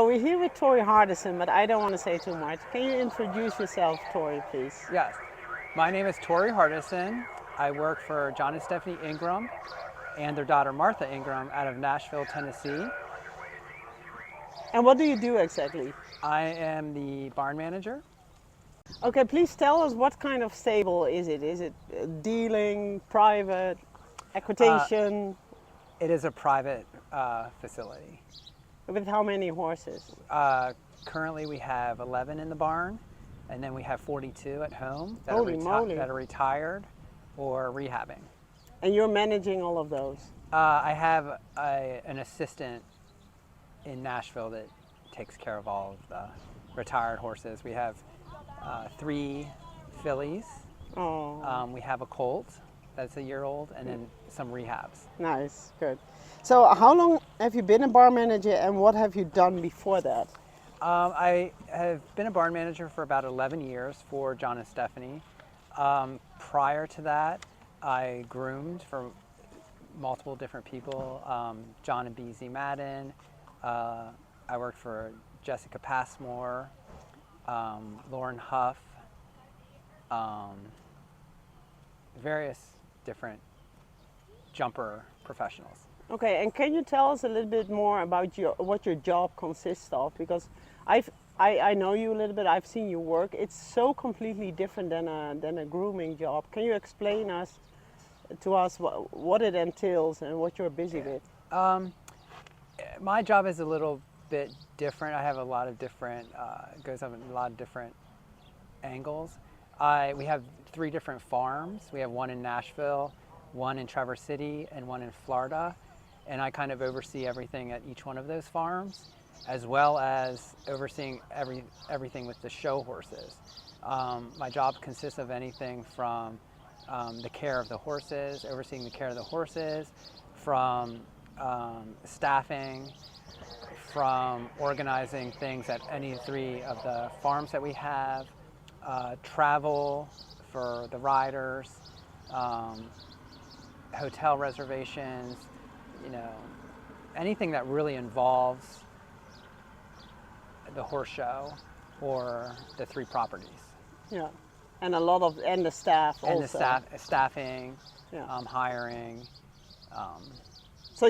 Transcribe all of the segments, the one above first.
we're here with Torrey Hardison, but I don't want to say too much. Can you introduce yourself, Torrey, please? Yes, my name is Torrey Hardison. I work for John and Stephanie Ingram and their daughter Martha Ingram out of Nashville, Tennessee. And what do you do exactly? I am the barn manager. Okay, please tell us what kind of stable is it? Is it dealing, private, equitation? It is a private facility. With how many horses? Currently we have 11 in the barn, and then we have 42 at home that, Holy moly. that are retired or rehabbing. And you're managing all of those? I have an assistant in Nashville that takes care of all of the retired horses. We have 3 fillies. Oh, We have a colt that's a year old, and then some rehabs. nice, good. So how long have you been a barn manager and what have you done before that? I have been a barn manager for about 11 years for John and Stephanie. Prior to that, I groomed for multiple different people, John and BZ Madden. I worked for Jessica Passmore, Lauren Huff, various different jumper professionals. Okay, and can you tell us a little bit more about what your job consists of? Because I know you a little bit. I've seen you work. It's so completely different than a grooming job. Can you explain to us what it entails and what you're busy with? My job is a little bit different. I have a lot of different goes on a lot of different angles. We have 3 different farms. We have one in Nashville, one in Traverse City, and one in Florida. And I kind of oversee everything at each one of those farms, as well as overseeing everything with the show horses. My job consists of anything from the care of the horses, overseeing the care of the horses, from staffing, from organizing things at any 3 of the farms that we have, travel for the riders, hotel reservations, anything that really involves the horse show or the 3 properties. Yeah, and the staff also. And the staffing, Yeah. hiring. So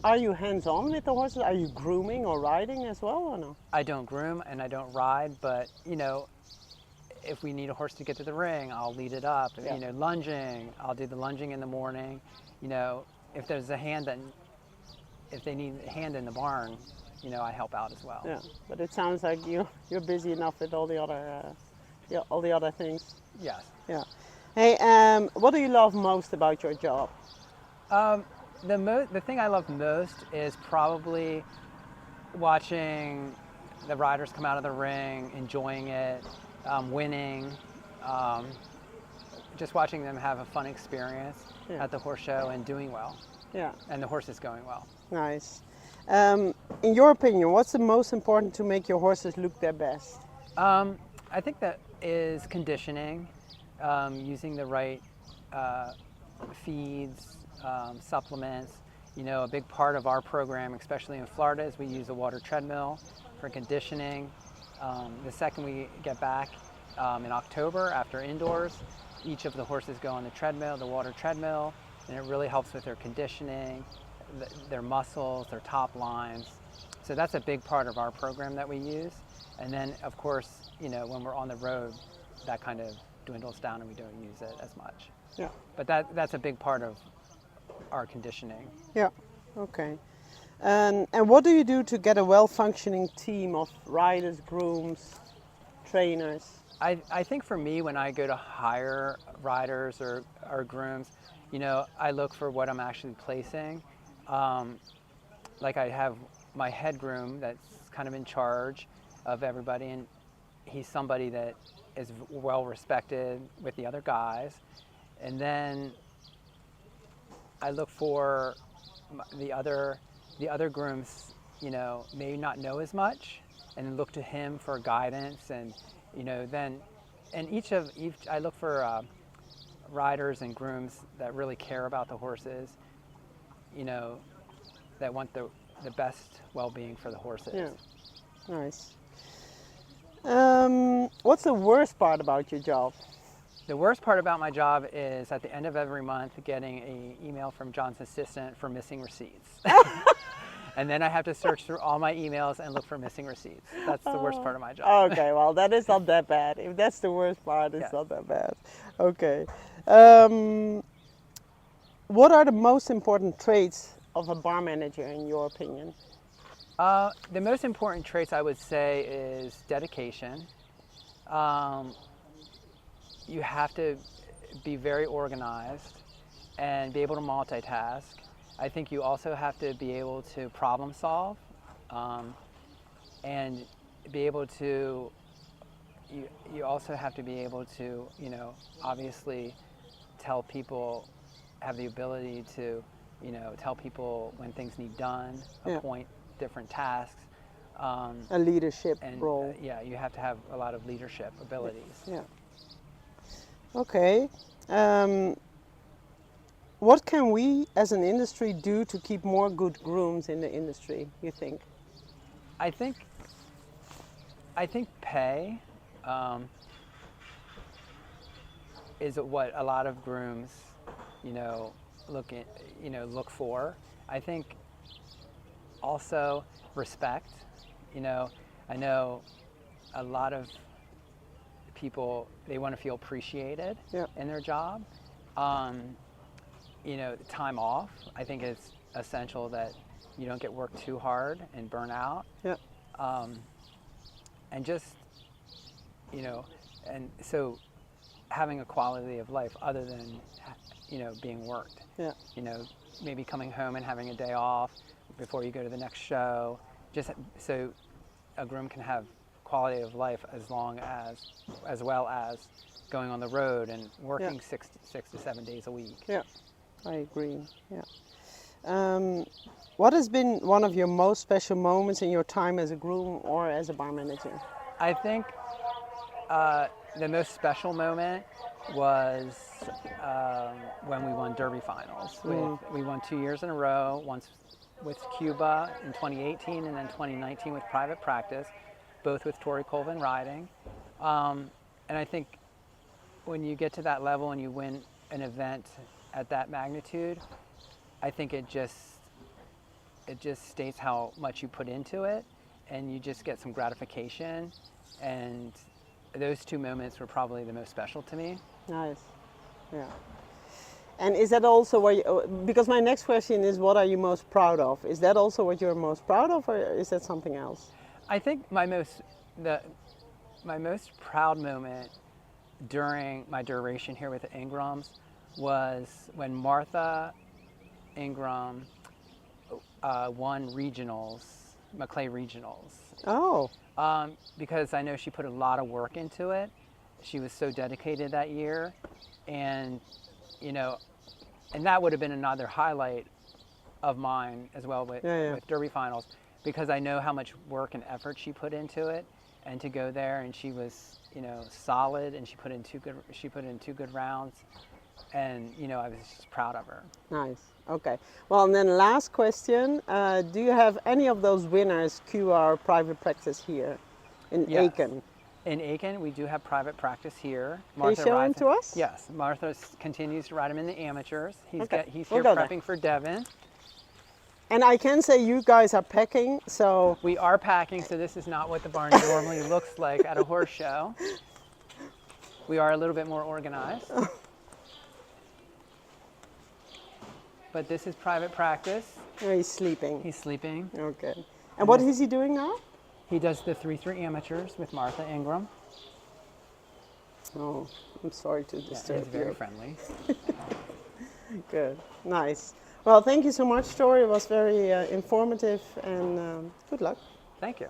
are you hands-on with the horses? Are you grooming or riding as well or no? I don't groom and I don't ride, but if we need a horse to get to the ring, I'll lead it up. Yeah. Lunging, I'll do the lunging in the morning. If there's if they need a hand in the barn, I help out as well. Yeah, but it sounds like you're busy enough with all the other things. Yes. Yeah. Hey, what do you love most about your job? The thing I love most is probably watching the riders come out of the ring, enjoying it, winning, just watching them have a fun experience at the horse show and doing well. Yeah. And the horse is going well. Nice. In your opinion, what's the most important to make your horses look their best? I think that is conditioning, using the right feeds, supplements. A big part of our program, especially in Florida, is we use a water treadmill for conditioning. The second we get back in October after indoors, each of the horses go on the water treadmill, and it really helps with their conditioning, their muscles, their top lines. So that's a big part of our program that we use. And then, of course, when we're on the road, that kind of dwindles down and we don't use it as much. Yeah. But that's a big part of our conditioning. Yeah. Okay. And what do you do to get a well-functioning team of riders, grooms, trainers? I think for me, when I go to hire riders or grooms, I look for what I'm actually placing. Like I have my head groom that's kind of in charge of everybody, and he's somebody that is well respected with the other guys. And then I look for the other grooms, may not know as much, and look to him for guidance. And then, and each I look for riders and grooms that really care about the horses, that want the best well-being for the horses. Yeah. Nice. What's the worst part about your job? The worst part about my job is at the end of every month getting an email from John's assistant for missing receipts. And then I have to search through all my emails and look for missing receipts. That's the worst part of my job. Okay, well, that is not that bad. If that's the worst part, it's Yes. not that bad. Okay. What are the most important traits of a bar manager, in your opinion? The most important traits I would say is dedication. You have to be very organized and be able to multitask. I think you also have to be able to problem solve and be able to, you also have to be able to, you know, obviously tell people, have the ability to, you know, tell people when things need done, Yeah. appoint different tasks. A leadership And role. yeah, you have to have a lot of leadership abilities. Yeah. Okay. What can we as an industry do to keep more good grooms in the industry, you think? I think pay is what a lot of grooms, you know, look for. I think also respect. You know, I know a lot of people, they want to feel appreciated Yeah. in their job. You know, time off, I think it's essential that you don't get worked too hard and burn out. Yeah. And just, you know, and so having a quality of life other than, you know, being worked. Yeah. You know, maybe coming home and having a day off before you go to the next show, just so a groom can have quality of life as well as going on the road and working Yeah. 6 to 7 days a week. Yeah, I agree. Yeah. What has been one of your most special moments in your time as a groom or as a bar manager? I think the most special moment was when we won Derby finals. We won 2 years in a row, once with Cuba in 2018 and then 2019 with private practice, both with Torrey riding. And I think when you get to that level and you win an event at that magnitude, I think it just states how much you put into it, and you just get some gratification. And those two moments were probably the most special to me. Nice. Yeah. And is that also what because my next question is, what are you most proud of? Is that also what you're most proud of, or is that something else? I think my most proud moment during my duration here with the Ingrams was when Martha Ingram won regionals, Maclay regionals. Oh. Because I know she put a lot of work into it. She was so dedicated that year, and you know, and that would have been another highlight of mine as well with Derby finals, because I know how much work and effort she put into it, and to go there and she was, you know, solid, and she put in two good rounds, and you know, I was just proud of her. Nice. Okay. Well, and then last question: do you have any of those winners cue our private practice here in Aiken? In Aiken, we do have private practice here. Can you show him to us? Yes, Martha continues to ride him in the amateurs. He's We'll here go prepping there. for Devon. And I can say you guys are packing, so We are packing, so this is not what the barn normally looks like at a horse show. We are a little bit more organized. But this is private practice. oh, he's sleeping. He's sleeping. Okay. And what is he doing now? He does the 3-3 amateurs with Martha Ingram. Oh, I'm sorry to Yeah, disturb he's very you. friendly. Good. Nice. Well, thank you so much, Torrey. It was very informative, and good luck. Thank you.